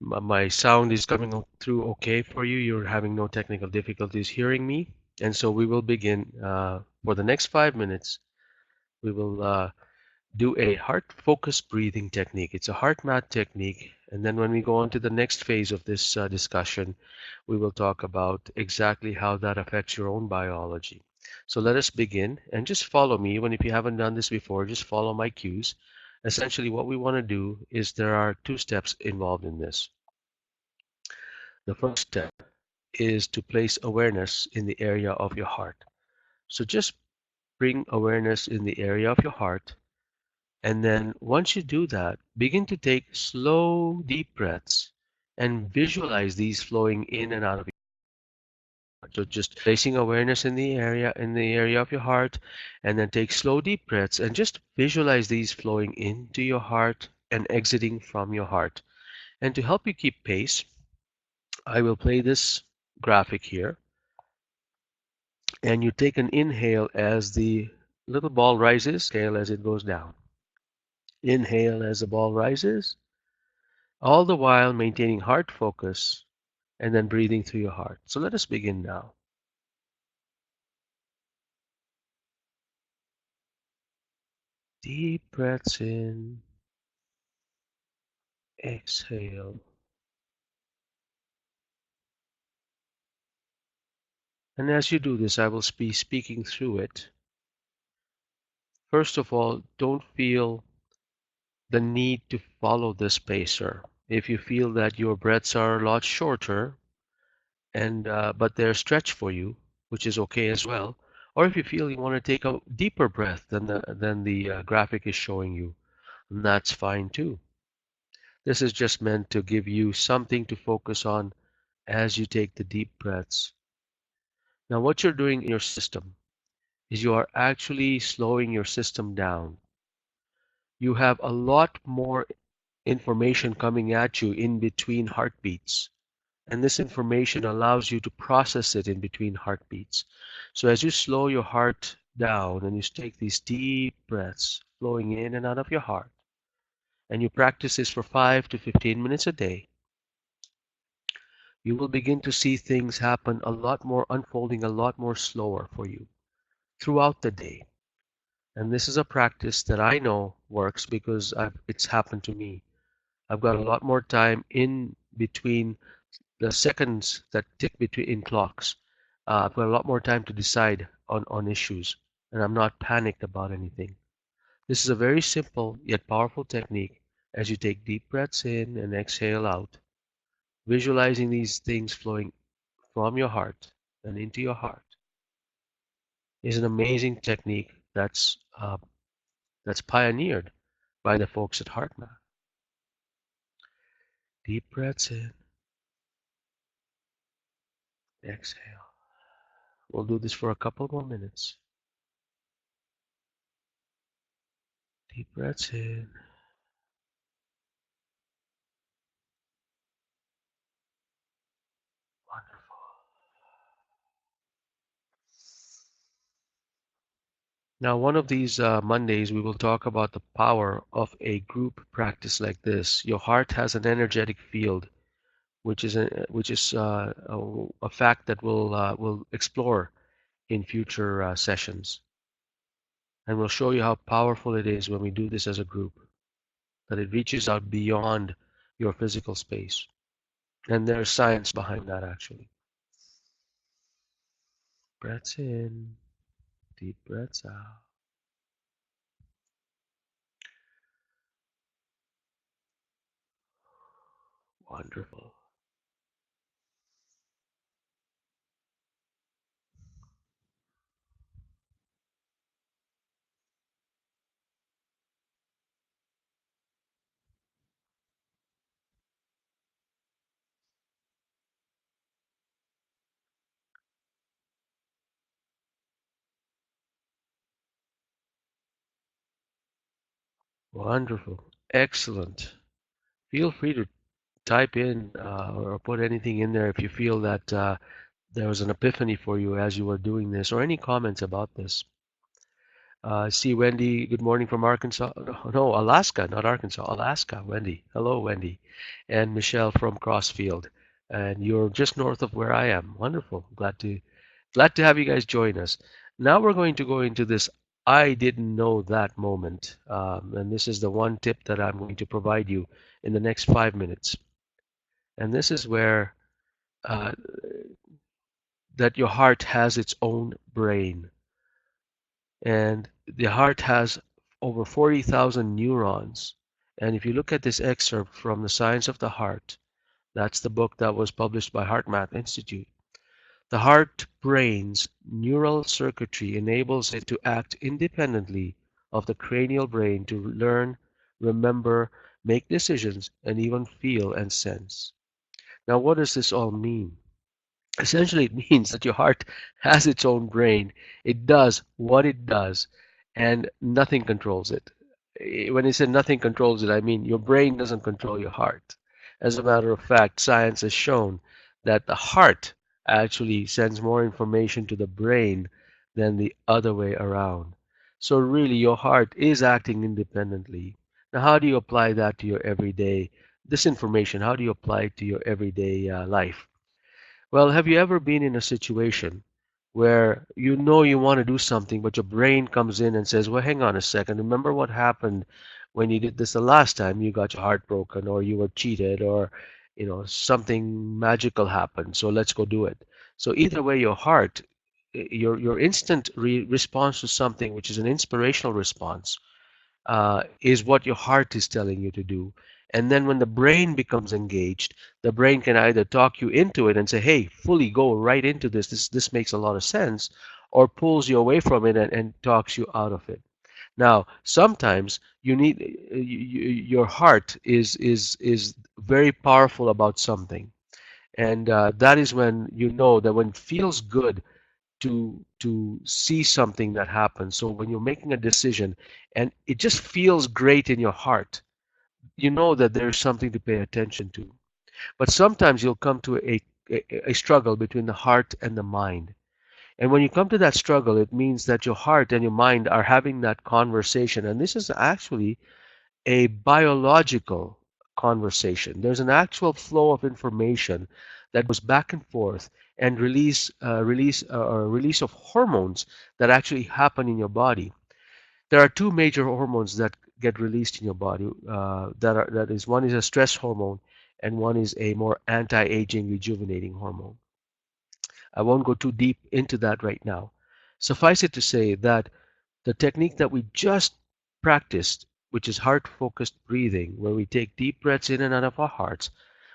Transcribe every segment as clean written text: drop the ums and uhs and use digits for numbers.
My sound is coming through okay for you. You're having no technical difficulties hearing me. And so we will begin for the next 5 minutes. We will do a heart focused breathing technique. It's a heart mat technique. And then when we go on to the next phase of this discussion, we will talk about exactly how that affects your own biology. So let us begin and just follow me. When if you haven't done this before, just follow my cues. Essentially, what we want to do is there are two steps involved in this. The first step is to place awareness in the area of your heart. So just bring awareness in the area of your heart. And then once you do that, begin to take slow, deep breaths and visualize these flowing in and out of your heart. So just placing awareness in the area of your heart, and then take slow, deep breaths and just visualize these flowing into your heart and exiting from your heart. And to help you keep pace, I will play this graphic here. And you take an inhale as the little ball rises, exhale as it goes down. Inhale as the ball rises, all the while maintaining heart focus and then breathing through your heart. So let us begin now. Deep breaths in, exhale. And as you do this, I will be speaking through it. First of all, don't feel the need to follow this pacer. If you feel that your breaths are a lot shorter, and but they're stretched for you, which is okay as well. Or if you feel you want to take a deeper breath than the graphic is showing you, that's fine too. This is just meant to give you something to focus on as you take the deep breaths. Now, what you're doing in your system is you are actually slowing your system down. You have a lot more information coming at you in between heartbeats. And this information allows you to process it in between heartbeats. So as you slow your heart down and you take these deep breaths flowing in and out of your heart, and you practice this for 5 to 15 minutes a day, you will begin to see things happen a lot more, unfolding a lot more slower for you throughout the day. And this is a practice that I know works because it's happened to me. I've got a lot more time in between the seconds that tick between in clocks. I've got a lot more time to decide on issues, and I'm not panicked about anything. This is a very simple yet powerful technique as you take deep breaths in and exhale out, visualizing these things flowing from your heart and into your heart is an amazing technique that's pioneered by the folks at HeartMath. Deep breaths in, exhale. We'll do this for a couple more minutes. Deep breaths in. Wonderful. Now, one of these Mondays, we will talk about the power of a group practice like this. Your heart has an energetic field, which is a fact that we'll explore in future sessions, and we'll show you how powerful it is when we do this as a group. That it reaches out beyond your physical space, and there's science behind that actually. Breaths in, deep breaths out. Wonderful. Wonderful. Excellent. Feel free to type in or put anything in there if you feel that there was an epiphany for you as you were doing this, or any comments about this. See Wendy, good morning from Arkansas. No, no, Alaska, not Arkansas, Alaska. Wendy. Hello, Wendy. And Michelle from Crossfield. And you're just north of where I am. Wonderful. Glad to have you guys join us. Now we're going to go into this I didn't know that moment. And this is the one tip that I'm going to provide you in the next 5 minutes. And this is where uh, that your heart has its own brain. And the heart has over 40,000 neurons. And if you look at this excerpt from The Science of the Heart, that's the book that was published by HeartMath Institute. The heart brain's neural circuitry enables it to act independently of the cranial brain to learn, remember, make decisions, and even feel and sense. Now, what does this all mean? Essentially, it means that your heart has its own brain. It does what it does, and nothing controls it. When I say nothing controls it, I mean your brain doesn't control your heart. As a matter of fact, science has shown that the heart actually sends more information to the brain than the other way around. So really, your heart is acting independently. Now, how do you apply that to your everyday, this information, how do you apply it to your everyday life? Well, have you ever been in a situation where you know you want to do something, but your brain comes in and says, well, hang on a second. Remember what happened when you did this the last time? You got your heart broken, or you were cheated, or something magical happened. So let's go do it. So either way, your heart, your instant response to something, which is an inspirational response, is what your heart is telling you to do. And then when the brain becomes engaged, the brain can either talk you into it and say, hey, fully go right into this. This makes a lot of sense, or pulls you away from it and talks you out of it. Now, sometimes you need your heart is very powerful about something, and that is when you know that when it feels good to see something that happens. So when you're making a decision and it just feels great in your heart, you know that there's something to pay attention to. But sometimes you'll come to a struggle between the heart and the mind. And when you come to that struggle, it means that your heart and your mind are having that conversation. And this is actually a biological conversation. There's an actual flow of information that goes back and forth and release of hormones that actually happen in your body. There are two major hormones that get released in your body. That is, one is a stress hormone, and one is a more anti-aging, rejuvenating hormone. I won't go too deep into that right now. Suffice it to say that the technique that we just practiced, which is heart-focused breathing, where we take deep breaths in and out of our hearts,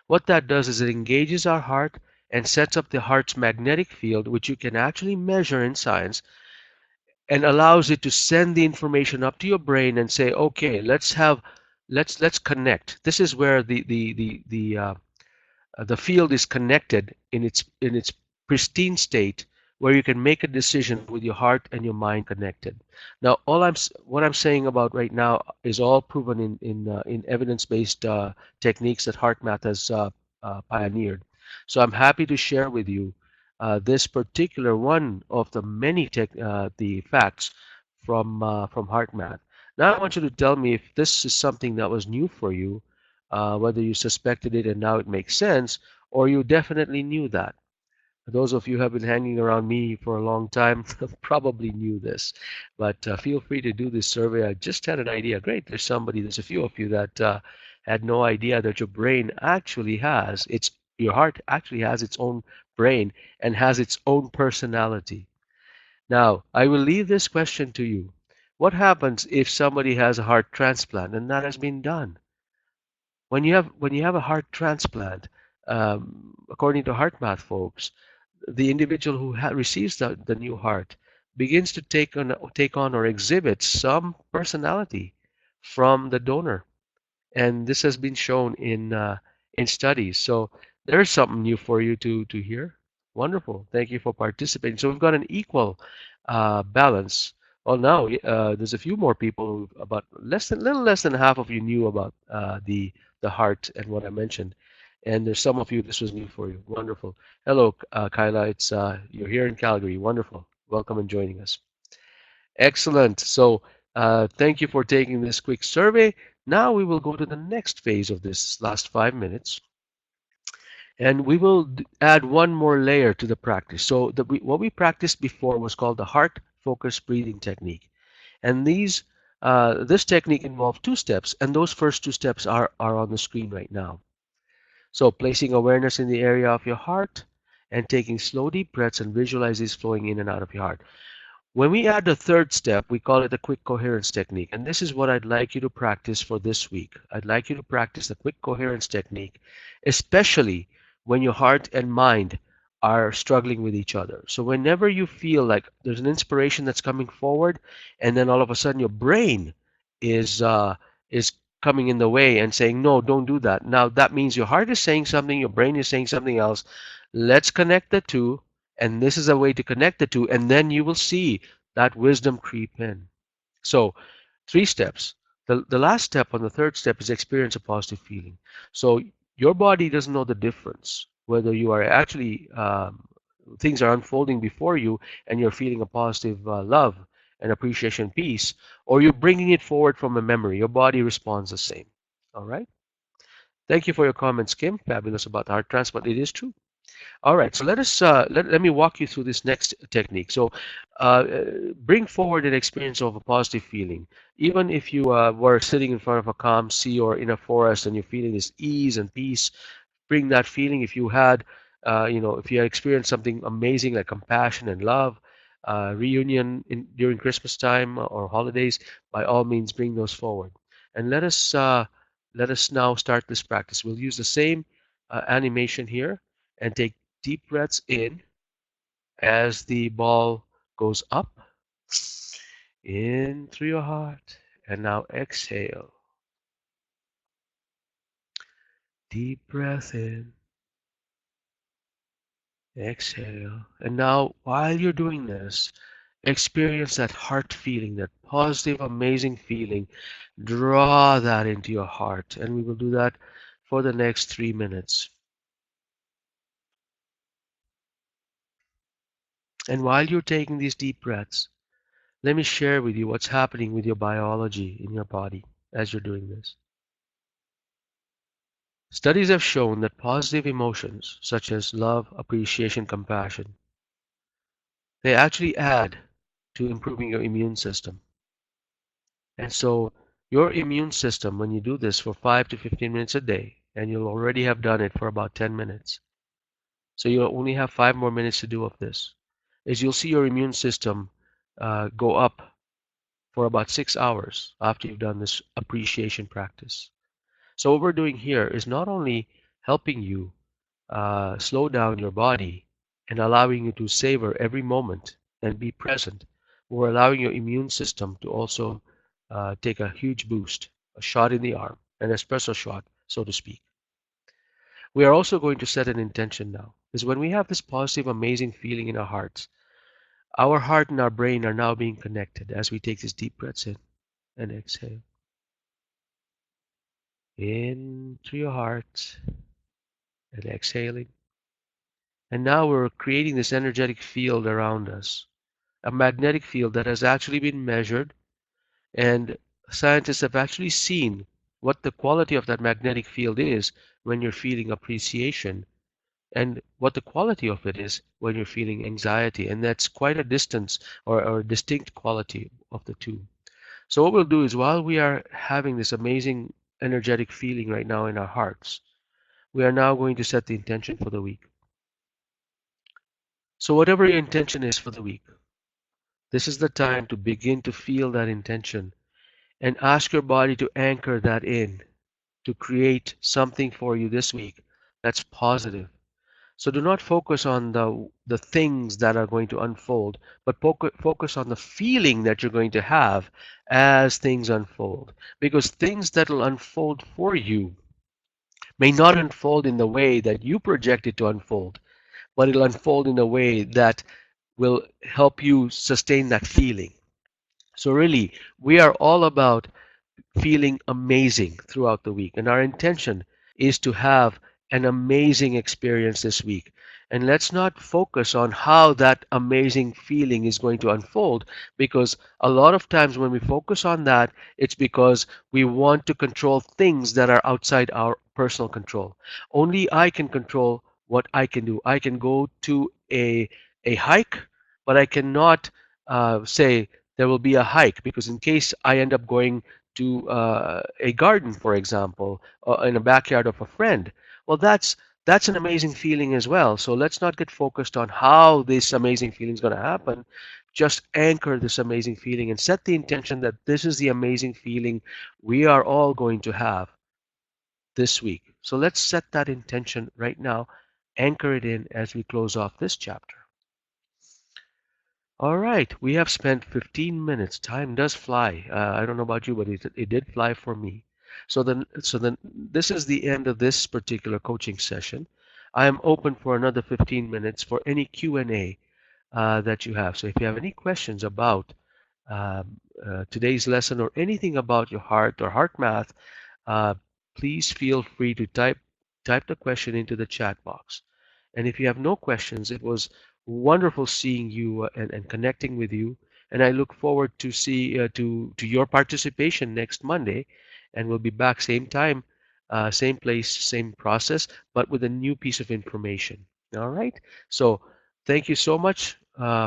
what that does is it engages our heart and sets up the heart's magnetic field, which you can actually measure in science, and allows it to send the information up to your brain and say, okay, let's connect. This is where the field is connected in its pristine state, where you can make a decision with your heart and your mind connected. Now, what I'm saying about right now is all proven in evidence-based techniques that HeartMath has pioneered. So I'm happy to share with you this particular one of the many the facts from HeartMath. Now I want you to tell me if this is something that was new for you, whether you suspected it and now it makes sense, or you definitely knew that. Those of you who have been hanging around me for a long time probably knew this, but feel free to do this survey. I just had an idea. Great, there's a few of you that had no idea that your heart actually has its own brain and has its own personality. Now, I will leave this question to you. What happens if somebody has a heart transplant and that has been done? When you have a heart transplant, according to HeartMath folks, the individual who receives the new heart begins to take on or exhibit some personality from the donor, and this has been shown in studies. So there's something new for you to hear. Wonderful. Thank you for participating. So we've got an equal balance. Well, now there's a few more people who, about little less than half of you knew about the heart and what I mentioned, and there's some of you this was new for you. Wonderful. Hello, Kyla. It's you're here in Calgary. Wonderful. Welcome and joining us. Excellent. So, thank you for taking this quick survey. Now we will go to the next phase of this last 5 minutes, and we will add one more layer to the practice. So, what we practiced before was called the heart focused breathing technique. And this technique involved two steps, and those first two steps are on the screen right now. So, placing awareness in the area of your heart and taking slow, deep breaths and visualize these flowing in and out of your heart. When we add the third step, we call it the quick coherence technique. And this is what I'd like you to practice for this week. I'd like you to practice the quick coherence technique, especially when your heart and mind are struggling with each other. So whenever you feel like there's an inspiration that's coming forward, and then all of a sudden your brain is coming in the way and saying, no, don't do that. Now that means your heart is saying something, your brain is saying something else. Let's connect the two, and this is a way to connect the two, and then you will see that wisdom creep in. So, three steps. The last step on the third step is experience a positive feeling. So, your body doesn't know the difference whether you are actually, things are unfolding before you and you're feeling a positive love and appreciation, peace, or you're bringing it forward from a memory. Your body responds the same. All right. Thank you for your comments, Kim. Fabulous about heart transplant. It is true. All right, so let me walk you through this next technique. So, uh, bring forward an experience of a positive feeling. Even if you were sitting in front of a calm sea or in a forest and you're feeling this ease and peace, bring that feeling. If you had, if you had experienced something amazing like compassion and love, reunion during Christmas time or holidays, by all means, bring those forward. And let us now start this practice. We'll use the same animation here and take deep breaths in as the ball goes up, in through your heart, and now exhale. Deep breath in, exhale. And now, while you're doing this, experience that heart feeling, that positive, amazing feeling. Draw that into your heart, and we will do that for the next 3 minutes. And while you're taking these deep breaths, let me share with you what's happening with your biology in your body as you're doing this. Studies have shown that positive emotions, such as love, appreciation, compassion, they actually add to improving your immune system. And so your immune system, when you do this for 5 to 15 minutes a day, and you'll already have done it for about 10 minutes, so you'll only have 5 more minutes to do of this, is you'll see your immune system go up for about 6 hours after you've done this appreciation practice. So what we're doing here is not only helping you slow down your body and allowing you to savor every moment and be present, we're allowing your immune system to also take a huge boost, a shot in the arm, an espresso shot, so to speak. We are also going to set an intention now, because when we have this positive, amazing feeling in our heart and our brain are now being connected as we take these deep breaths in and exhale. In through your heart and exhaling. And now we're creating this energetic field around us, a magnetic field that has actually been measured, and scientists have actually seen what the quality of that magnetic field is when you're feeling appreciation and what the quality of it is when you're feeling anxiety. And that's quite a distance or a distinct quality of the two. So what we'll do is while we are having this amazing energetic feeling right now in our hearts, we are now going to set the intention for the week. So whatever your intention is for the week, this is the time to begin to feel that intention and ask your body to anchor that in, to create something for you this week that's positive. So do not focus on the things that are going to unfold, but focus on the feeling that you're going to have as things unfold. Because things that will unfold for you may not unfold in the way that you project it to unfold, but it'll unfold in a way that will help you sustain that feeling. So really, we are all about feeling amazing throughout the week. And our intention is to have an amazing experience this week. And let's not focus on how that amazing feeling is going to unfold, because a lot of times when we focus on that, it's because we want to control things that are outside our personal control. Only I can control what I can do. I can go to a hike, but I cannot say there will be a hike, because in case I end up going to a garden, for example, in a backyard of a friend, well, that's an amazing feeling as well. So let's not get focused on how this amazing feeling is going to happen. Just anchor this amazing feeling and set the intention that this is the amazing feeling we are all going to have this week. So let's set that intention right now, anchor it in as we close off this chapter. All right, we have spent 15 minutes. Time does fly. I don't know about you, but it did fly for me. So then, this is the end of this particular coaching session. I am open for another 15 minutes for any Q&A that you have. So if you have any questions about today's lesson or anything about your heart or heart math, uh, please feel free to type the question into the chat box. And if you have no questions, it was wonderful seeing you and connecting with you. And I look forward to see to your participation next Monday, and we'll be back same time, same place, same process, but with a new piece of information. All right. So thank you so much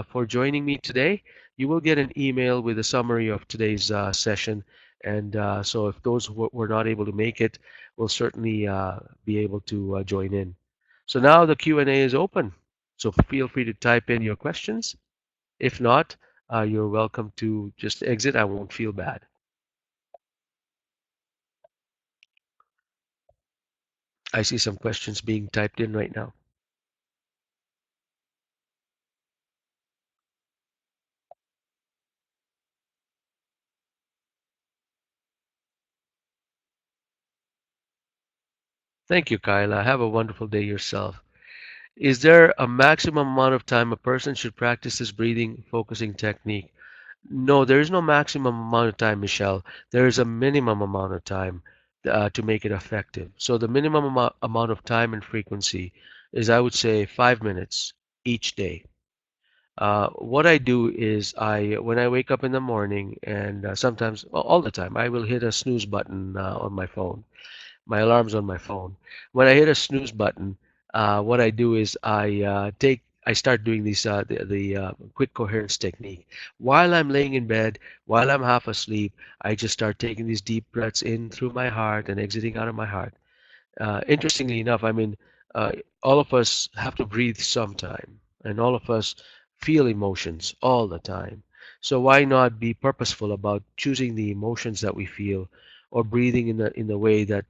for joining me today. You will get an email with a summary of today's session. And so if those who were not able to make it will certainly be able to join in. So now the Q&A is open. So feel free to type in your questions. If not, you're welcome to just exit. I won't feel bad. I see some questions being typed in right now. Thank you, Kyla. Have a wonderful day yourself. Is there a maximum amount of time a person should practice this breathing focusing technique? No, there is no maximum amount of time, Michelle. There is a minimum amount of time to make it effective. So the minimum amount of time and frequency is, I would say, 5 minutes each day. What I do is when I wake up in the morning, and sometimes, well, all the time, I will hit a snooze button on my phone. My alarm's on my phone. When I hit a snooze button, what I do is I start doing the quick coherence technique. While I'm laying in bed, while I'm half asleep, I just start taking these deep breaths in through my heart and exiting out of my heart. Interestingly enough, I mean, uh, all of us have to breathe sometime, and all of us feel emotions all the time. So why not be purposeful about choosing the emotions that we feel, or breathing in the way that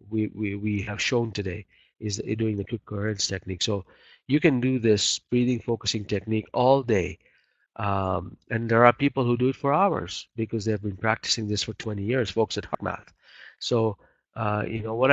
we have shown today, is doing the quick coherence technique. So you can do this breathing focusing technique all day, and there are people who do it for hours because they've been practicing this for 20 years, folks at HeartMath. So, what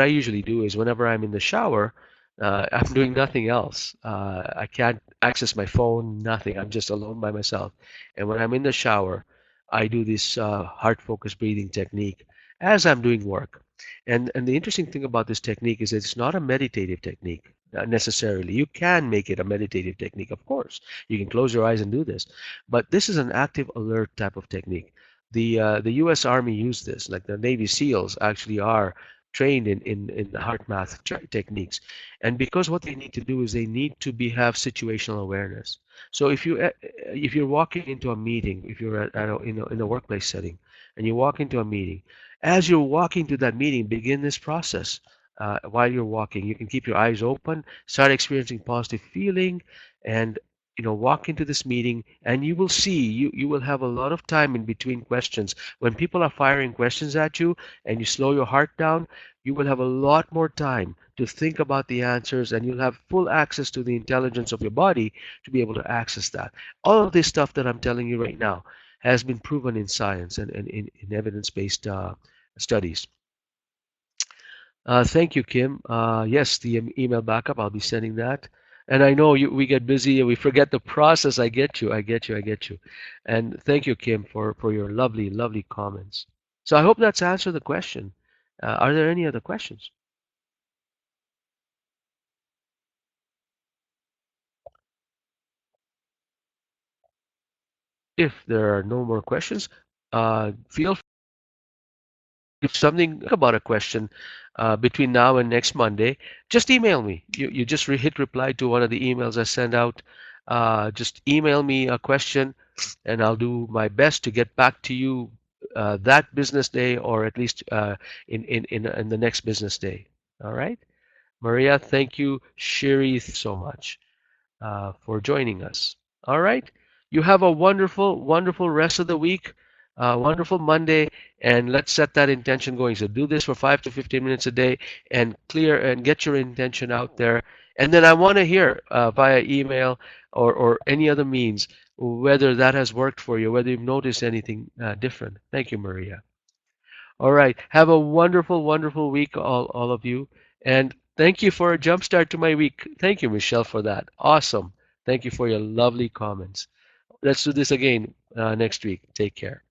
I usually do is whenever I'm in the shower, I'm doing nothing else. I can't access my phone, nothing. I'm just alone by myself. And when I'm in the shower, I do this heart focused breathing technique as I'm doing work. And the interesting thing about this technique is it's not a meditative technique necessarily. You can make it a meditative technique, of course. You can close your eyes and do this. But this is an active alert type of technique. The U.S. Army used this, like the Navy SEALs actually are trained in the heart math techniques. And because what they need to do is they need to have situational awareness. So if you're walking into a meeting, if you're in a workplace setting, and you walk into a meeting, as you're walking to that meeting, begin this process. While you're walking, you can keep your eyes open, start experiencing positive feeling, and walk into this meeting, and you will see you will have a lot of time in between questions. When people are firing questions at you and you slow your heart down, you will have a lot more time to think about the answers, and you'll have full access to the intelligence of your body to be able to access that. All of this stuff that I'm telling you right now has been proven in science and in evidence-based studies. Thank you, Kim. Yes, the email backup, I'll be sending that. And I know we get busy and we forget the process. I get you. I get you. I get you. And thank you, Kim, for your lovely, lovely comments. So I hope that's answered the question. Are there any other questions? if there are no more questions, feel free if something about a question between now and next Monday, just email me. You just hit reply to one of the emails I send out. Just email me a question, and I'll do my best to get back to you that business day, or at least in the next business day. All right, Maria, thank you. Shiri, so much for joining us. All right. You have a wonderful, wonderful rest of the week, wonderful Monday, and let's set that intention going. So do this for 5 to 15 minutes a day and clear and get your intention out there. And then I want to hear via email or any other means whether that has worked for you, whether you've noticed anything different. Thank you, Maria. All right. Have a wonderful, wonderful week, all of you. And thank you for a jump start to my week. Thank you, Michelle, for that. Awesome. Thank you for your lovely comments. Let's do this again next week. Take care.